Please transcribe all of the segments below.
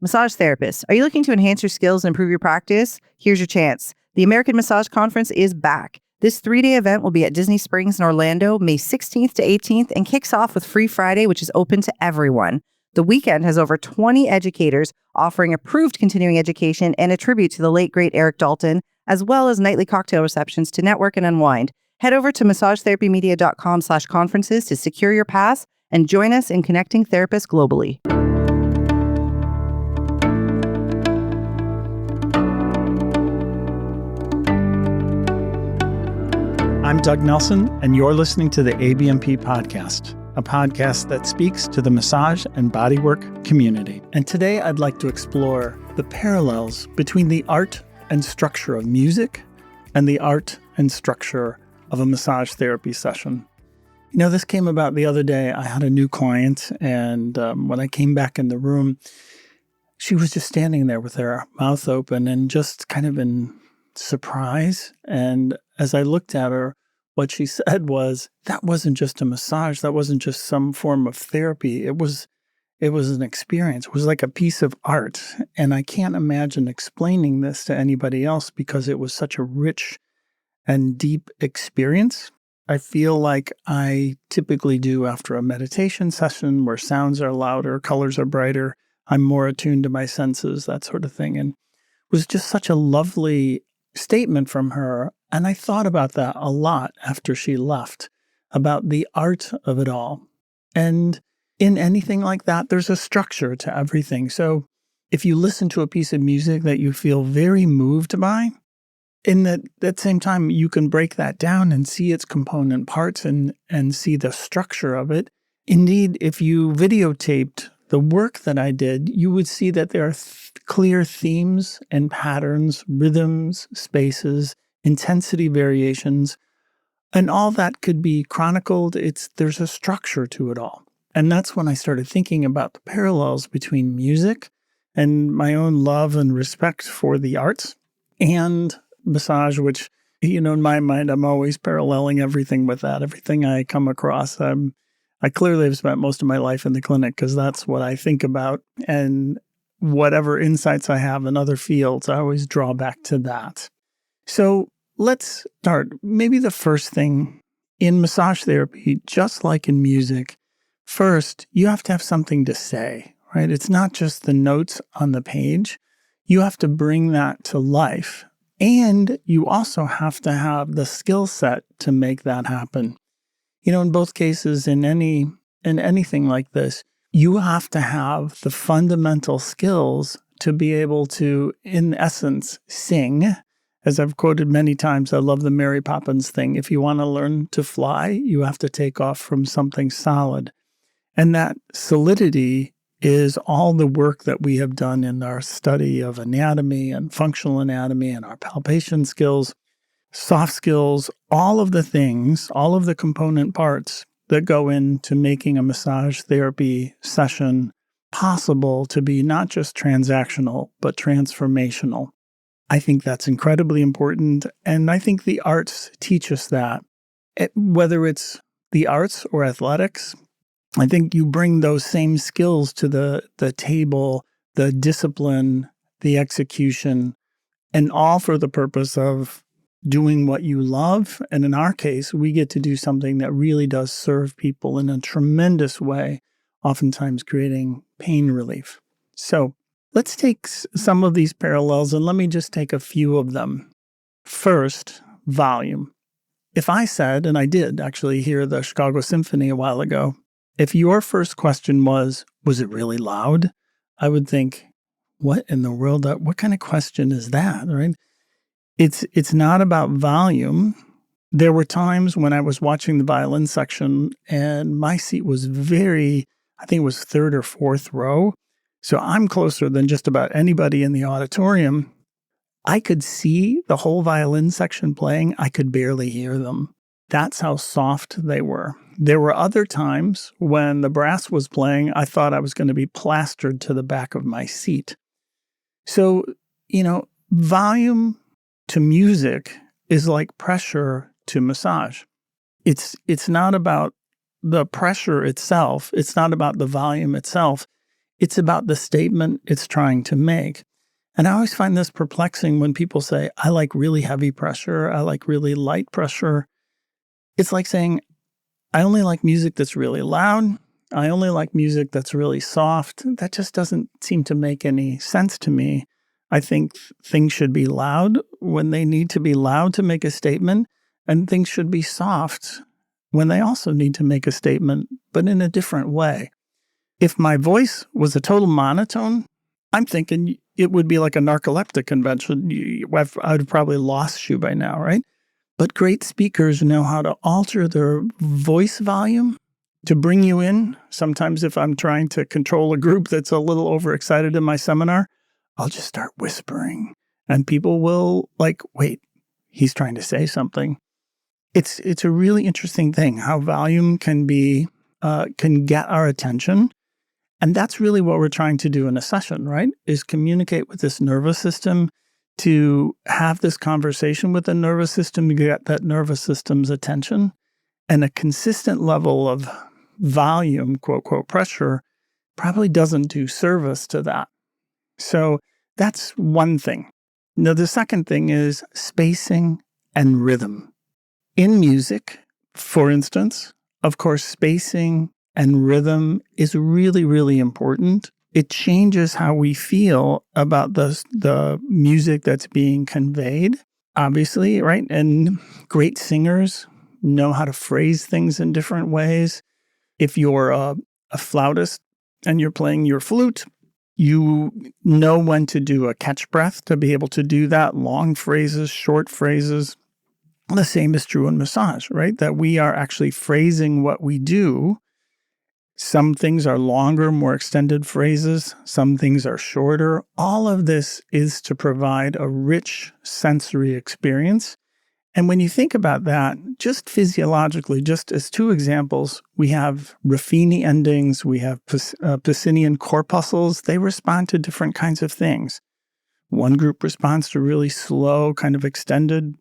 Massage therapists, are you looking to enhance your skills and improve your practice? Here's your chance. The American Massage Conference is back. This 3-day event will be at Disney Springs in Orlando, May 16th to 18th, and kicks off with Free Friday, which is open to everyone. The weekend has over 20 educators offering approved continuing education and a tribute to the late, great Eric Dalton, as well as nightly cocktail receptions to network and unwind. Head over to massagetherapymedia.com/conferences to secure your pass and join us in connecting therapists globally. I'm Doug Nelson, and you're listening to the ABMP Podcast, a podcast that speaks to the massage and bodywork community. And today I'd like to explore the parallels between the art and structure of music and the art and structure of a massage therapy session. You know, this came about the other day. I had a new client, and when I came back in the room, she was just standing there with her mouth open and just kind of in surprise. And as I looked at her, what she said was, that wasn't just a massage. That wasn't just some form of therapy. It was an experience. It was like a piece of art. And I can't imagine explaining this to anybody else because it was such a rich and deep experience. I feel like I typically do after a meditation session where sounds are louder, colors are brighter, I'm more attuned to my senses, that sort of thing. And it was just such a lovely statement from her. And I thought about that a lot after she left, about the art of it all. And in anything like that, there's a structure to everything. So if you listen to a piece of music that you feel very moved by, in that same time, you can break that down and see its component parts and see the structure of it. Indeed, if you videotaped the work that I did, you would see that there are clear themes and patterns, rhythms, spaces, intensity variations, and all that could be chronicled. There's a structure to it all. And that's when I started thinking about the parallels between music and my own love and respect for the arts and massage, which, you know, in my mind, I'm always paralleling everything with that. Everything I come across, I clearly have spent most of my life in the clinic because that's what I think about. And whatever insights I have in other fields, I always draw back to that. So let's start. Maybe the first thing in massage therapy, just like in music, first, you have to have something to say, right? It's not just the notes on the page. You have to bring that to life. And you also have to have the skill set to make that happen. You know, in both cases, in anything like this, you have to have the fundamental skills to be able to, in essence, sing. As I've quoted many times, I love the Mary Poppins thing. If you want to learn to fly, you have to take off from something solid. And that solidity is all the work that we have done in our study of anatomy and functional anatomy and our palpation skills, soft skills, all of the things, all of the component parts that go into making a massage therapy session possible to be not just transactional, but transformational. I think that's incredibly important. And I think the arts teach us that. Whether it's the arts or athletics, I think you bring those same skills to the table, the discipline, the execution, and all for the purpose of doing what you love. And in our case, we get to do something that really does serve people in a tremendous way, oftentimes creating pain relief. So let's take some of these parallels and let me just take a few of them. First, volume. If I said, and I did actually hear the Chicago Symphony a while ago, if your first question was it really loud? I would think, what in the world, what kind of question is that, right? It's not about volume. There were times when I was watching the violin section and my seat was I think it was third or fourth row. So I'm closer than just about anybody in the auditorium. I could see the whole violin section playing. I could barely hear them. That's how soft they were. There were other times when the brass was playing, I thought I was going to be plastered to the back of my seat. So, you know, volume to music is like pressure to massage. It's not about the pressure itself. It's not about the volume itself. It's about the statement it's trying to make. And I always find this perplexing when people say, I like really heavy pressure, I like really light pressure. It's like saying, I only like music that's really loud. I only like music that's really soft. That just doesn't seem to make any sense to me. I think things should be loud when they need to be loud to make a statement, and things should be soft when they also need to make a statement, but in a different way. If my voice was a total monotone, I'm thinking it would be like a narcoleptic convention. I would have probably lost you by now, right? But great speakers know how to alter their voice volume to bring you in. Sometimes if I'm trying to control a group that's a little overexcited in my seminar, I'll just start whispering. And people will like, wait, he's trying to say something. It's a really interesting thing how volume can get our attention. And that's really what we're trying to do in a session, right? Is communicate with this nervous system, to have this conversation with the nervous system to get that nervous system's attention. And a consistent level of volume, quote, quote, pressure, probably doesn't do service to that. So that's one thing. Now, the second thing is spacing and rhythm. In music, for instance, of course, spacing and rhythm is really, really important. It changes how we feel about the music that's being conveyed, obviously, right? And great singers know how to phrase things in different ways. If you're a flautist and you're playing your flute, you know when to do a catch breath to be able to do that, long phrases, short phrases. The same is true in massage, right? That we are actually phrasing what we do. Some things are longer, more extended phrases. Some things are shorter. All of this is to provide a rich sensory experience. And when you think about that, just physiologically, just as two examples, we have Ruffini endings, we have Pacinian corpuscles. They respond to different kinds of things. One group responds to really slow, kind of extended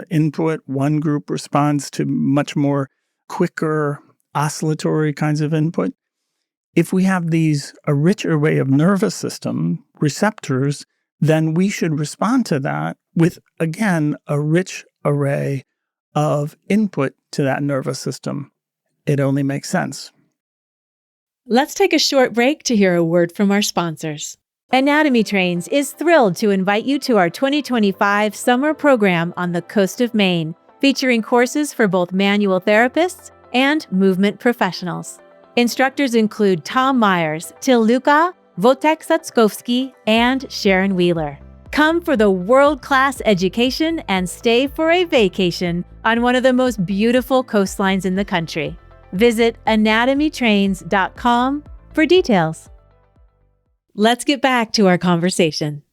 input. One group responds to much more quicker, oscillatory kinds of input. If we have a rich array of nervous system receptors, then we should respond to that with, again, a rich array of input to that nervous system. It only makes sense. Let's take a short break to hear a word from our sponsors. Anatomy Trains is thrilled to invite you to our 2025 summer program on the coast of Maine, featuring courses for both manual therapists and movement professionals. Instructors include Tom Myers, Till Luka, Wojtek Satskovsky, and Sharon Wheeler. Come for the world-class education and stay for a vacation on one of the most beautiful coastlines in the country. Visit anatomytrains.com for details. Let's get back to our conversation.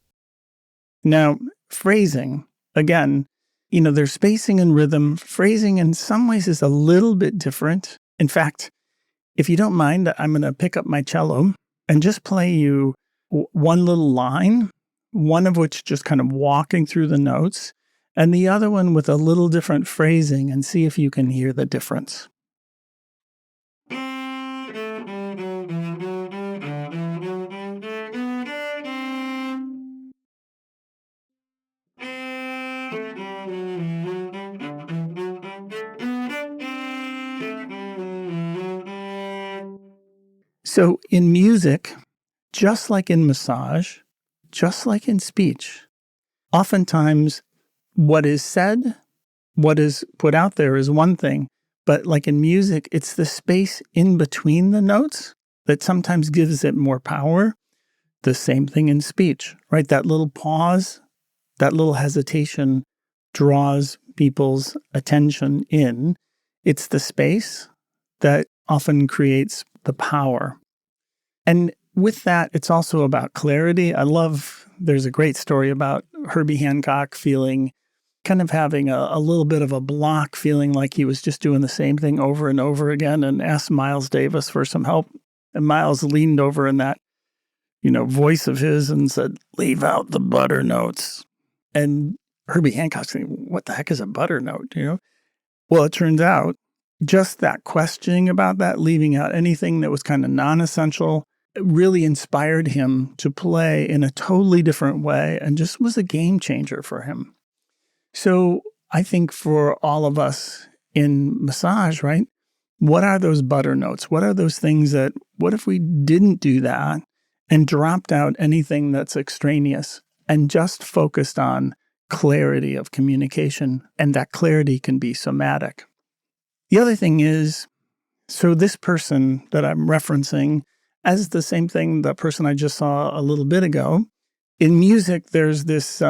Now, phrasing, again, there's spacing and rhythm. Phrasing in some ways is a little bit different. In fact, if you don't mind, I'm going to pick up my cello and just play you one little line, one of which just kind of walking through the notes, and the other one with a little different phrasing, and see if you can hear the difference. So in music, just like in massage, just like in speech, oftentimes what is said, what is put out there is one thing, but like in music, it's the space in between the notes that sometimes gives it more power. The same thing in speech, right? That little pause, that little hesitation draws people's attention in. It's the space that often creates the power. And with that, it's also about clarity. There's a great story about Herbie Hancock kind of having a little bit of a block, feeling like he was just doing the same thing over and over again, and asked Miles Davis for some help. And Miles leaned over in that, voice of his and said, "Leave out the butter notes." And Herbie Hancock's saying, "What the heck is a butter note?" Well, it turns out just that questioning about that, leaving out anything that was kind of non-essential, really inspired him to play in a totally different way and just was a game changer for him. So I think for all of us in massage, right? What are those butter notes? What are those things that, what if we didn't do that and dropped out anything that's extraneous and just focused on clarity of communication? And that clarity can be somatic. The other thing is, so this person that I'm referencing as the same thing, the person I just saw a little bit ago, in music, there's this,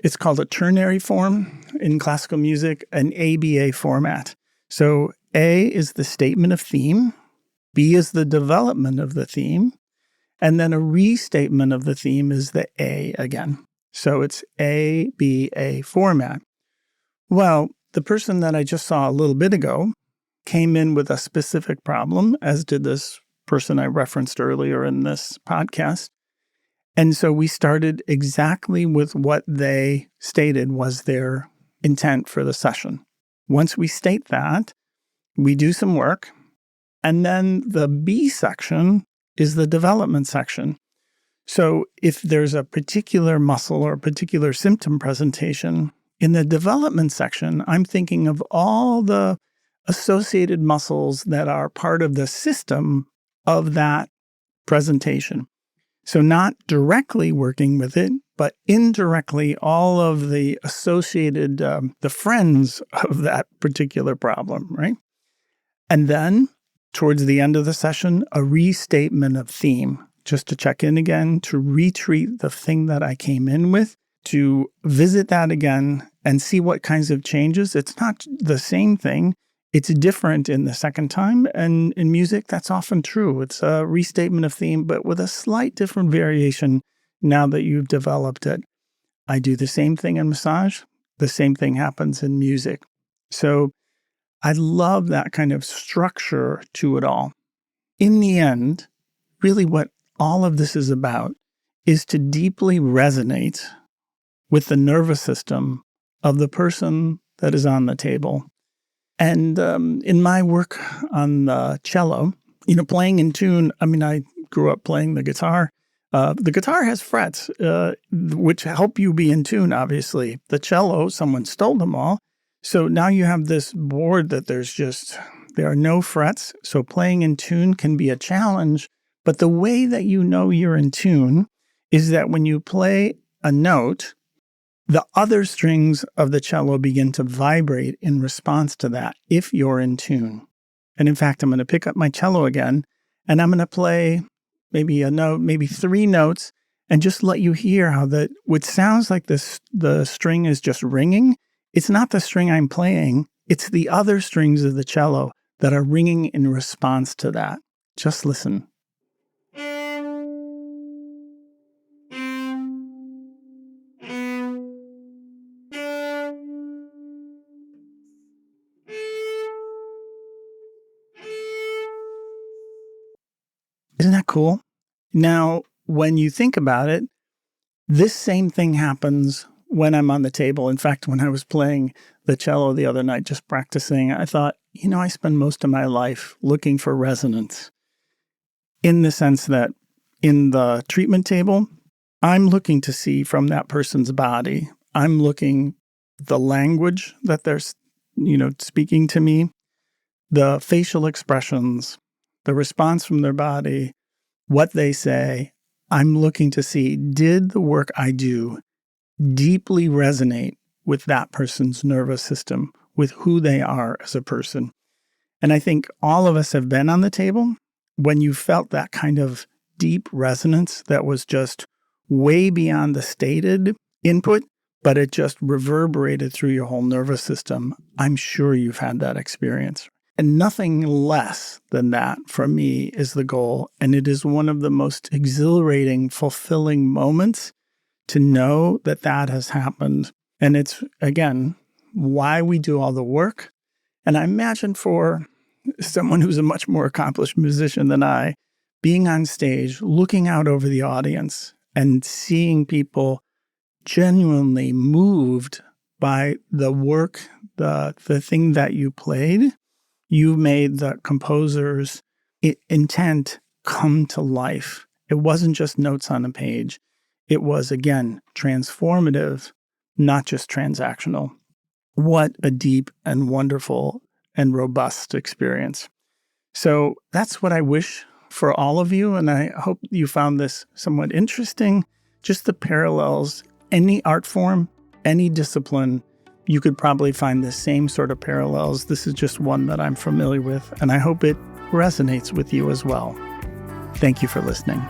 it's called a ternary form in classical music, an ABA format. So A is the statement of theme, B is the development of the theme, and then a restatement of the theme is the A again. So it's ABA format. Well, the person that I just saw a little bit ago came in with a specific problem, as did this person I referenced earlier in this podcast. And so we started exactly with what they stated was their intent for the session. Once we state that, we do some work. And then the B section is the development section. So if there's a particular muscle or a particular symptom presentation, in the development section, I'm thinking of all the associated muscles that are part of the system of that presentation. So not directly working with it, but indirectly all of the associated, the friends of that particular problem, right? And then towards the end of the session, a restatement of theme, just to check in again, to retreat the thing that I came in with, to visit that again and see what kinds of changes. It's not the same thing. It's different in the second time, and in music, that's often true. It's a restatement of theme, but with a slight different variation now that you've developed it. I do the same thing in massage. The same thing happens in music. So I love that kind of structure to it all. In the end, really what all of this is about is to deeply resonate with the nervous system of the person that is on the table. And in my work on the cello, playing in tune, I grew up playing the guitar. The guitar has frets, which help you be in tune, obviously. The cello, someone stole them all. So now you have this board that there are no frets. So playing in tune can be a challenge. But the way that you know you're in tune is that when you play a note, the other strings of the cello begin to vibrate in response to that if you're in tune. And in fact, I'm going to pick up my cello again, and I'm going to play maybe a note, maybe 3 notes, and just let you hear how what sounds like the string is just ringing. It's not the string I'm playing. It's the other strings of the cello that are ringing in response to that. Just listen. Isn't that cool? Now, when you think about it, this same thing happens when I'm on the table. In fact, when I was playing the cello the other night, just practicing, I thought, I spend most of my life looking for resonance in the sense that in the treatment table, I'm looking to see from that person's body, I'm looking the language that they're, speaking to me, the facial expressions, the response from their body, what they say. I'm looking to see, did the work I do deeply resonate with that person's nervous system, with who they are as a person? And I think all of us have been on the table when you felt that kind of deep resonance that was just way beyond the stated input, but it just reverberated through your whole nervous system. I'm sure you've had that experience. And nothing less than that, for me, is the goal. And it is one of the most exhilarating, fulfilling moments to know that that has happened. And it's, again, why we do all the work. And I imagine for someone who's a much more accomplished musician than I, being on stage, looking out over the audience and seeing people genuinely moved by the work, the thing that you played, you made the composer's intent come to life. It wasn't just notes on a page. It was, again, transformative, not just transactional. What a deep and wonderful and robust experience. So that's what I wish for all of you, and I hope you found this somewhat interesting. Just the parallels, any art form, any discipline, you could probably find the same sort of parallels. This is just one that I'm familiar with, and I hope it resonates with you as well. Thank you for listening.